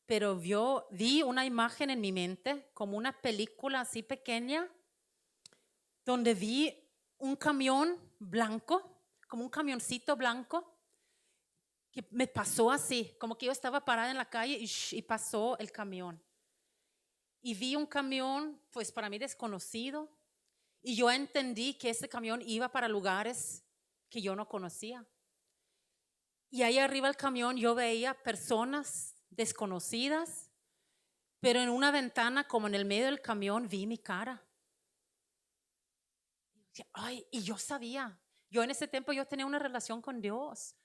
pero vi una imagen en mi mente, como una película así pequeña, donde vi un camión blanco, como un camioncito blanco, que me pasó así, como que yo estaba parada en la calle y pasó el camión. Y vi un camión, pues para mí desconocido, y yo entendí que ese camión iba para lugares que yo no conocía. Y ahí arriba del camión yo veía personas desconocidas, pero en una ventana, como en el medio del camión, vi mi cara. Ay, y yo sabía, yo en ese tiempo yo tenía una relación con Dios.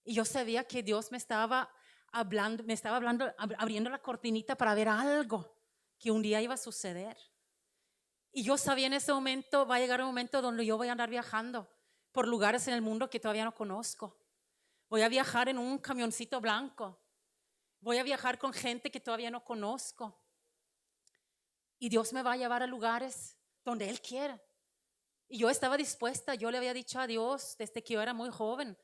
Y yo sabía que Dios me estaba hablando, abriendo la cortinita para ver algo que un día iba a suceder. Y yo sabía en ese momento, va a llegar un momento donde yo voy a andar viajando por lugares en el mundo que todavía no conozco. Voy a viajar en un camioncito blanco. Voy a viajar con gente que todavía no conozco. Y Dios me va a llevar a lugares donde Él quiera. Y yo estaba dispuesta, yo le había dicho a Dios desde que yo era muy joven,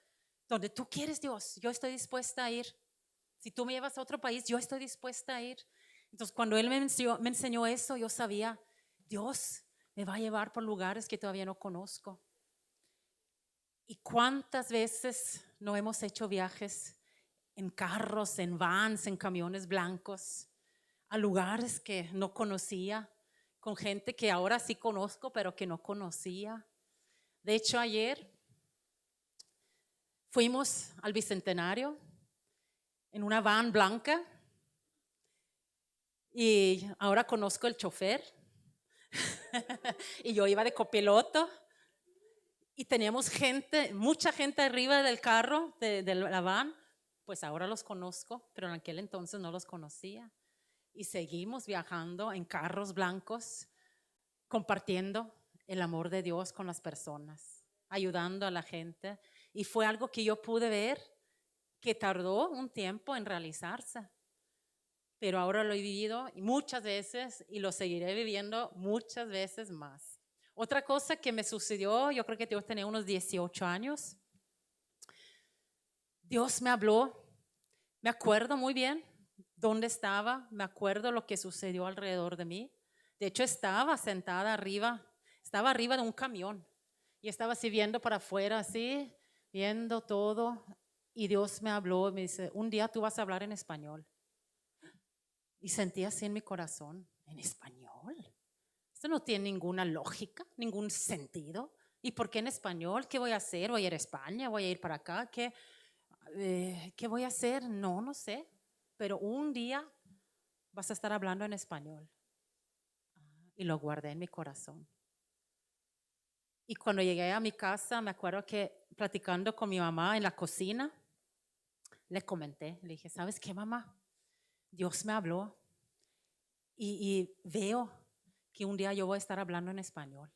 donde tú quieres, Dios, yo estoy dispuesta a ir. Si tú me llevas a otro país, yo estoy dispuesta a ir. Entonces, cuando Él me enseñó eso, yo sabía, Dios me va a llevar por lugares que todavía no conozco. ¿Y cuántas veces no hemos hecho viajes en carros, en vans, en camiones blancos, a lugares que no conocía, con gente que ahora sí conozco, pero que no conocía? De hecho, ayer fuimos al Bicentenario en una van blanca y ahora conozco el chofer y yo iba de copiloto y teníamos gente, mucha gente arriba del carro, de la van. Pues ahora los conozco, pero en aquel entonces no los conocía. Y seguimos viajando en carros blancos, compartiendo el amor de Dios con las personas, ayudando a la gente. Y fue algo que yo pude ver que tardó un tiempo en realizarse, pero ahora lo he vivido muchas veces y lo seguiré viviendo muchas veces más. Otra cosa que me sucedió, yo creo que yo tenía unos 18 años. Dios me habló, me acuerdo muy bien dónde estaba, me acuerdo lo que sucedió alrededor de mí. De hecho, estaba arriba de un camión. Y estaba así viendo para afuera, así, viendo todo. Y Dios me habló y me dice, un día tú vas a hablar en español. Y sentí así en mi corazón, ¿en español? Esto no tiene ninguna lógica, ningún sentido. ¿Y por qué en español? ¿Qué voy a hacer? ¿Voy a ir a España? ¿Voy a ir para acá? ¿Qué voy a hacer? No sé. Pero un día vas a estar hablando en español. Y lo guardé en mi corazón. Y cuando llegué a mi casa, me acuerdo que platicando con mi mamá en la cocina, le comenté, le dije, ¿sabes qué, mamá? Dios me habló y veo que un día yo voy a estar hablando en español.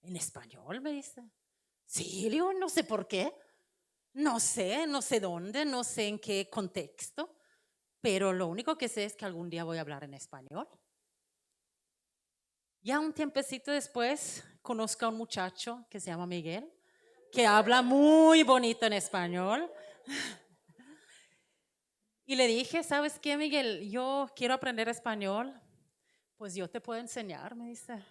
¿En español? Me dice. Sí, le digo, no sé por qué. No sé dónde, no sé en qué contexto, pero lo único que sé es que algún día voy a hablar en español. Ya un tiempecito después, conozco a un muchacho que se llama Miguel, que habla muy bonito en español. Y le dije, ¿sabes qué, Miguel? Yo quiero aprender español. Pues yo te puedo enseñar, me dice.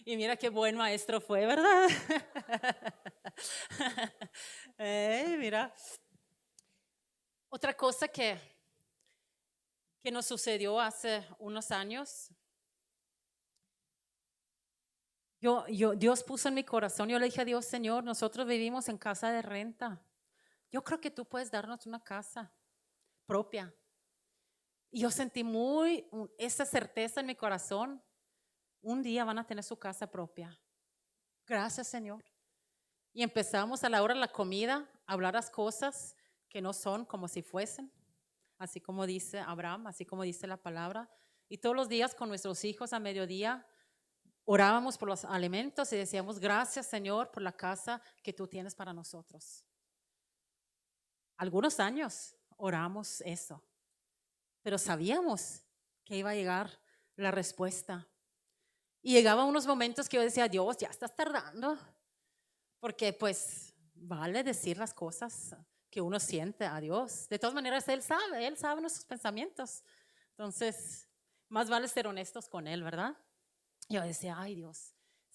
Y mira qué buen maestro fue, ¿verdad? Mira. Otra cosa que nos sucedió hace unos años, Dios puso en mi corazón, yo le dije a Dios, Señor, nosotros vivimos en casa de renta. Yo creo que tú puedes darnos una casa propia. Y yo sentí esa certeza en mi corazón. Un día van a tener su casa propia. Gracias, Señor. Y empezamos a la hora de la comida a hablar las cosas que no son como si fuesen, así como dice Abraham, así como dice la palabra. Y todos los días con nuestros hijos a mediodía orábamos por los alimentos y decíamos, gracias, Señor, por la casa que tú tienes para nosotros. Algunos años oramos eso, pero sabíamos que iba a llegar la respuesta. Y llegaban unos momentos que yo decía, Dios, ya estás tardando, porque pues vale decir las cosas que uno siente a Dios. De todas maneras, Él sabe nuestros pensamientos. Entonces, más vale ser honestos con Él, ¿verdad? Yo decía, ay Dios,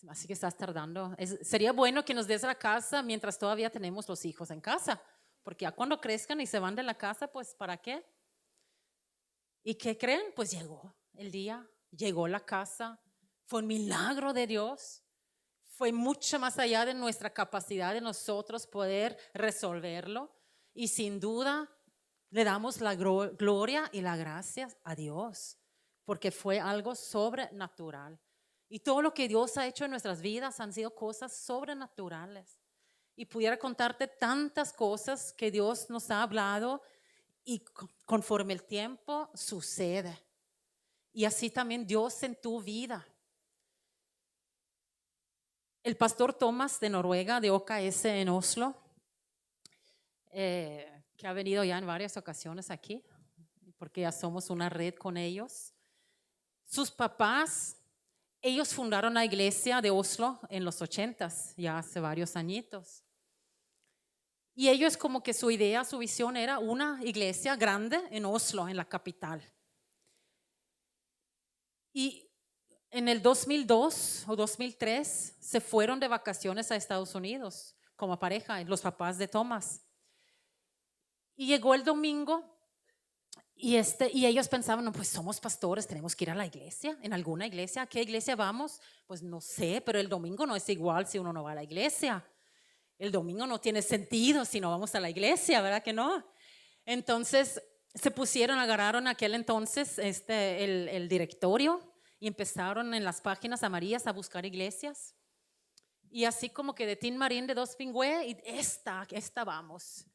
así que estás tardando. Sería bueno que nos des la casa mientras todavía tenemos los hijos en casa, porque ya cuando crezcan y se van de la casa, pues ¿para qué? ¿Y qué creen? Pues llegó el día, llegó la casa, fue un milagro de Dios, fue mucho más allá de nuestra capacidad de nosotros poder resolverlo y sin duda le damos la gloria y la gracia a Dios, porque fue algo sobrenatural. Y todo lo que Dios ha hecho en nuestras vidas han sido cosas sobrenaturales. Y pudiera contarte tantas cosas que Dios nos ha hablado y conforme el tiempo sucede. Y así también Dios en tu vida. El pastor Thomas de Noruega, de OKS en Oslo, que ha venido ya en varias ocasiones aquí, porque ya somos una red con ellos. Sus papás, ellos fundaron la iglesia de Oslo en los 80s, ya hace varios añitos. Y ellos como que su idea, su visión era una iglesia grande en Oslo, en la capital. Y en el 2002 o 2003 se fueron de vacaciones a Estados Unidos como pareja, los papás de Thomas. Y llegó el domingo y ellos pensaban, no, pues somos pastores, tenemos que ir a la iglesia, en alguna iglesia. ¿A qué iglesia vamos? Pues no sé, pero el domingo no es igual si uno no va a la iglesia. El domingo no tiene sentido si no vamos a la iglesia, ¿verdad que no? Entonces se agarraron aquel entonces el directorio y empezaron en las páginas amarillas a buscar iglesias. Y así como que de Tin Marín de Dos Pingüe, y esta vamos.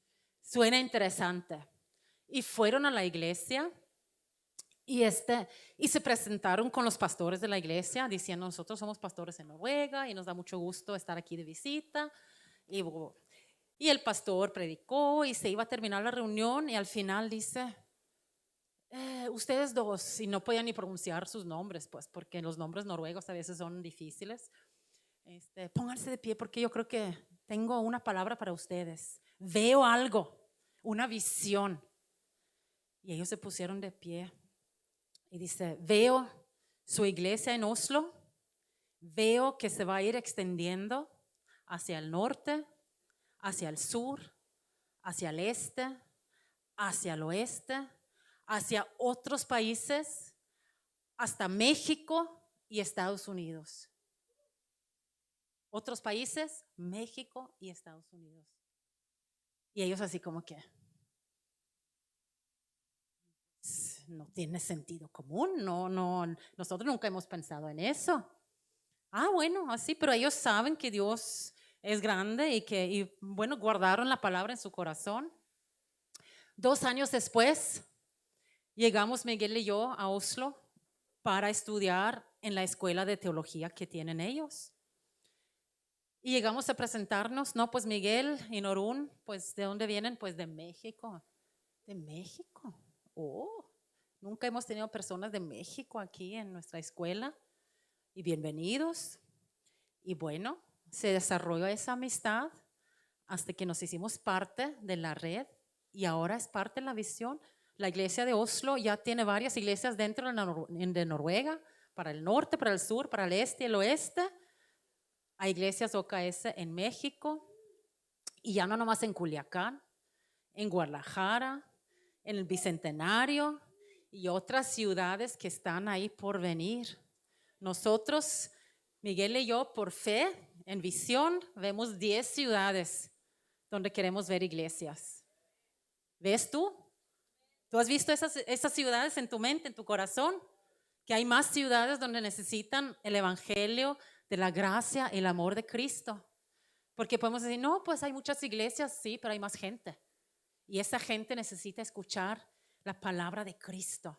Suena interesante. Y fueron a la iglesia y se presentaron con los pastores de la iglesia diciendo, nosotros somos pastores en Noruega y nos da mucho gusto estar aquí de visita. Y el pastor predicó y se iba a terminar la reunión y al final dice, ustedes dos, y no podían ni pronunciar sus nombres, pues porque los nombres noruegos a veces son difíciles. Pónganse de pie porque yo creo que tengo una palabra para ustedes. Veo algo, una visión. Y ellos se pusieron de pie y dice, veo su iglesia en Oslo, veo que se va a ir extendiendo hacia el norte, hacia el sur, hacia el este, hacia el oeste, hacia otros países, hasta México y Estados Unidos. Otros países, México y Estados Unidos. Y ellos así como que no tiene sentido común, no, nosotros nunca hemos pensado en eso. Bueno, así, pero ellos saben que Dios es grande y bueno, guardaron la palabra en su corazón. 2 años después, llegamos Miguel y yo a Oslo para estudiar en la escuela de teología que tienen ellos. Y llegamos a presentarnos, no, pues Miguel y Norún, pues ¿de dónde vienen? Pues de México. ¿De México? Nunca hemos tenido personas de México aquí en nuestra escuela. Y bienvenidos. Y bueno, se desarrolló esa amistad hasta que nos hicimos parte de la red y ahora es parte de la visión. La iglesia de Oslo ya tiene varias iglesias dentro de Noruega, para el norte, para el sur, para el este y el oeste. Hay iglesias OKS en México y ya no nomás en Culiacán, en Guadalajara, en el Bicentenario y otras ciudades que están ahí por venir. Nosotros, Miguel y yo, por fe, en visión, vemos 10 ciudades donde queremos ver iglesias. ¿Ves tú? ¿Tú has visto esas ciudades en tu mente, en tu corazón? Que hay más ciudades donde necesitan el evangelio de la gracia y el amor de Cristo. Porque podemos decir, no, pues hay muchas iglesias, sí, pero hay más gente. Y esa gente necesita escuchar la palabra de Cristo.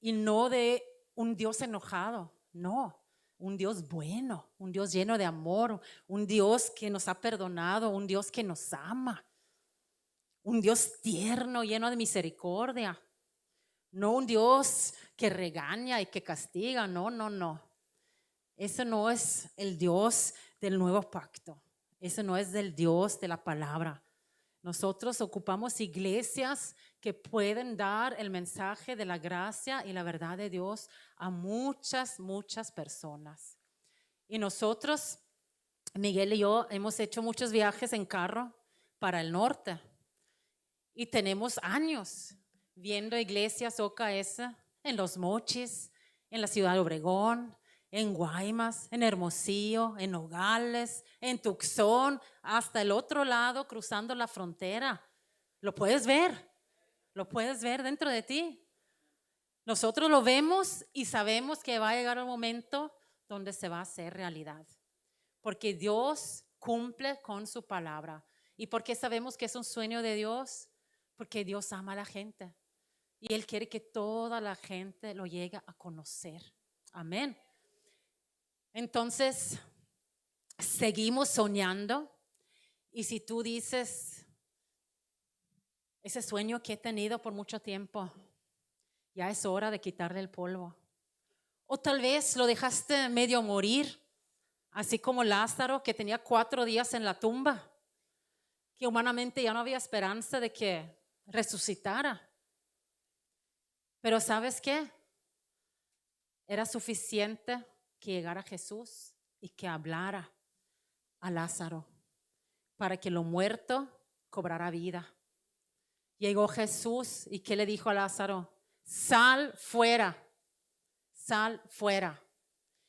Y no de un Dios enojado, no. Un Dios bueno, un Dios lleno de amor, un Dios que nos ha perdonado, un Dios que nos ama. Un Dios tierno, lleno de misericordia. No un Dios que regaña y que castiga, no. Ese no es el Dios del nuevo pacto. Ese no es del Dios de la palabra. Nosotros ocupamos iglesias que pueden dar el mensaje de la gracia y la verdad de Dios a muchas personas. Y nosotros, Miguel y yo, hemos hecho muchos viajes en carro para el norte. Y tenemos años viendo iglesias OKS en Los Mochis, en la ciudad de Obregón, en Guaymas, en Hermosillo, en Nogales, en Tucson, hasta el otro lado cruzando la frontera. Lo puedes ver dentro de ti. Nosotros lo vemos y sabemos que va a llegar un momento donde se va a hacer realidad. Porque Dios cumple con su palabra. ¿Y por qué sabemos que es un sueño de Dios? Porque Dios ama a la gente. Y Él quiere que toda la gente lo llegue a conocer. Amén. Entonces, seguimos soñando. Y si tú dices, ese sueño que he tenido por mucho tiempo, ya es hora de quitarle el polvo. O tal vez lo dejaste medio morir, así como Lázaro, que tenía 4 días en la tumba, que humanamente ya no había esperanza de que resucitara. Pero ¿sabes qué? Era suficiente que llegara Jesús y que hablara a Lázaro para que lo muerto cobrara vida. Llegó Jesús y ¿qué le dijo a Lázaro? Sal fuera, sal fuera.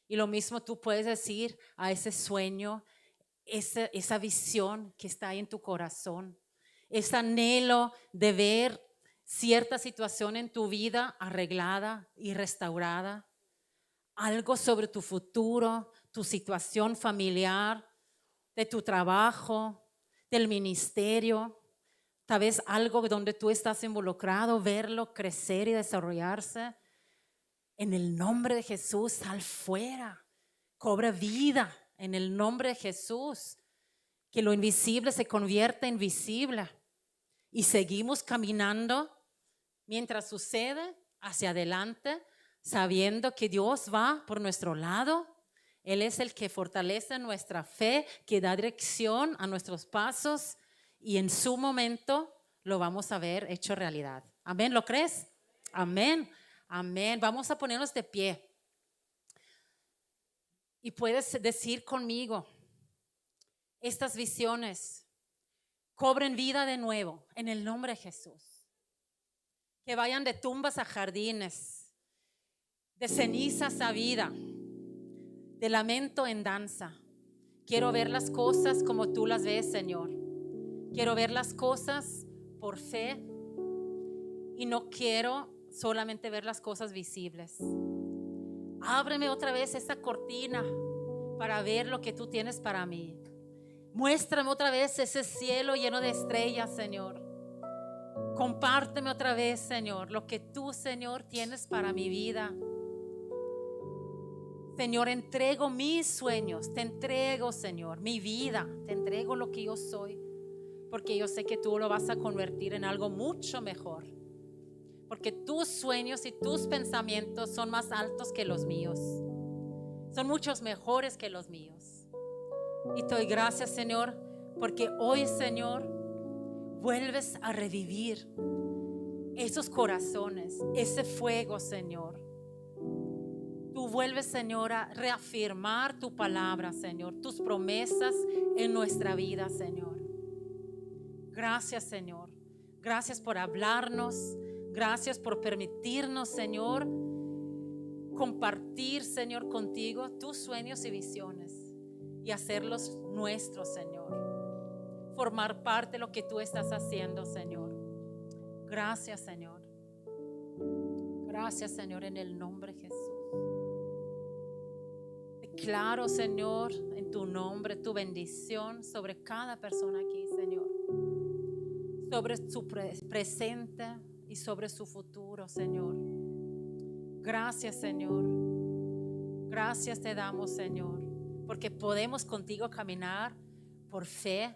Y lo mismo tú puedes decir a ese sueño, esa visión que está ahí en tu corazón, ese anhelo de ver cierta situación en tu vida arreglada y restaurada, algo sobre tu futuro, tu situación familiar, de tu trabajo, del ministerio, tal vez algo donde tú estás involucrado, verlo crecer y desarrollarse. En el nombre de Jesús, sal fuera, cobra vida en el nombre de Jesús, que lo invisible se convierta en visible y seguimos caminando mientras sucede hacia adelante, sabiendo que Dios va por nuestro lado. Él es el que fortalece nuestra fe, que da dirección a nuestros pasos y en su momento lo vamos a ver hecho realidad. Amén, ¿lo crees? Amén, amén. Vamos a ponernos de pie. Y puedes decir conmigo, estas visiones cobren vida de nuevo en el nombre de Jesús. Que vayan de tumbas a jardines, de cenizas a vida, de lamento en danza. Quiero ver las cosas como tú las ves, Señor. Quiero ver las cosas por fe y no quiero solamente ver las cosas visibles. Ábreme otra vez esa cortina para ver lo que tú tienes para mí. Muéstrame otra vez ese cielo lleno de estrellas, Señor. Compárteme otra vez, Señor, lo que tú, Señor, tienes para mi vida. Señor, entrego mis sueños, te entrego, Señor, mi vida, te entrego lo que yo soy, porque yo sé que tú lo vas a convertir en algo mucho mejor, porque tus sueños y tus pensamientos son más altos que los míos, son muchos mejores que los míos. Y te doy gracias, Señor, porque hoy, Señor, vuelves a revivir esos corazones, ese fuego, Señor. Tú vuelves, Señor, a reafirmar tu palabra, Señor, tus promesas en nuestra vida, Señor. Gracias, Señor. Gracias por hablarnos. Gracias por permitirnos, Señor, compartir, Señor, contigo tus sueños y visiones y hacerlos nuestros, Señor. Formar parte de lo que tú estás haciendo, Señor. Gracias, Señor. Gracias, Señor, en el nombre de Jesús. Declaro, Señor, en tu nombre, tu bendición sobre cada persona aquí, Señor. Sobre su presente y sobre su futuro, Señor. Gracias, Señor. Gracias te damos, Señor, porque podemos contigo caminar por fe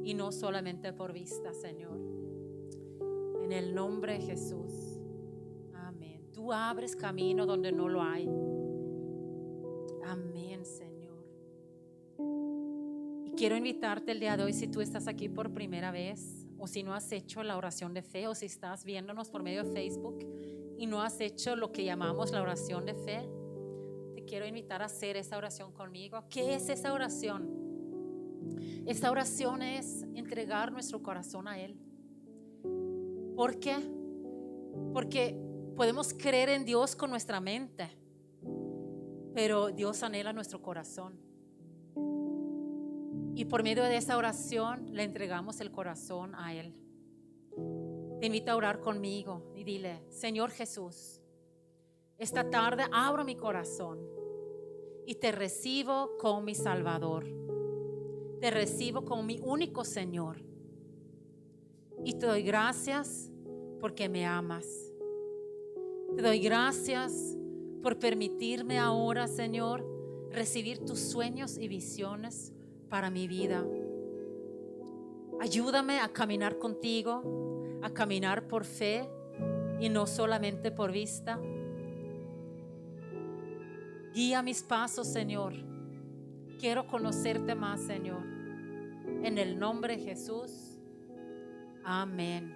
y no solamente por vista, Señor. En el nombre de Jesús. Amén. Tú abres camino donde no lo hay. Amén, Señor. Y quiero invitarte el día de hoy, si tú estás aquí por primera vez o si no has hecho la oración de fe o si estás viéndonos por medio de Facebook y no has hecho lo que llamamos la oración de fe, te quiero invitar a hacer esa oración conmigo. ¿Qué es esa oración? Esta oración es entregar nuestro corazón a Él. ¿Por qué? Porque podemos creer en Dios con nuestra mente, pero Dios anhela nuestro corazón. Y por medio de esa oración le entregamos el corazón a Él. Te invito a orar conmigo y dile: Señor Jesús, esta tarde abro mi corazón y te recibo como mi Salvador. Te recibo como mi único Señor. Y te doy gracias porque me amas. Te doy gracias por permitirme ahora, Señor, recibir tus sueños y visiones para mi vida. Ayúdame a caminar contigo, a caminar por fe y no solamente por vista. Guía mis pasos, Señor. Quiero conocerte más, Señor. En el nombre de Jesús. Amén.